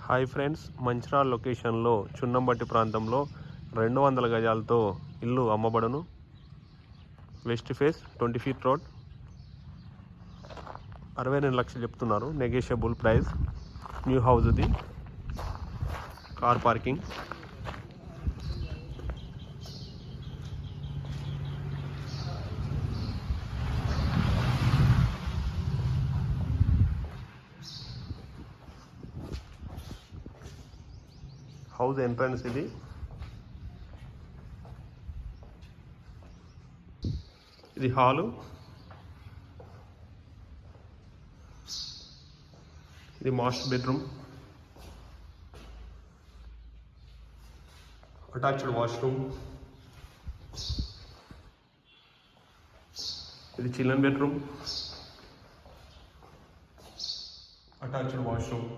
Hi friends, Mancherial లొకేషన్లో చున్నంబట్టి ప్రాంతంలో 200 గజాలతో ఇల్లు అమ్మబడును. West face 20 feet road. 62 లక్షలు చెప్తున్నారు. Negotiable price. న్యూ హౌస్ది. Car parking. హౌస్ ఎంట్రన్స్ ఇది. ఇది హాలు. ఇది మాస్టర్ బెడ్రూమ్. Attached washroom. ఇది చిల్డ్రన్ బెడ్రూమ్. Attached washroom.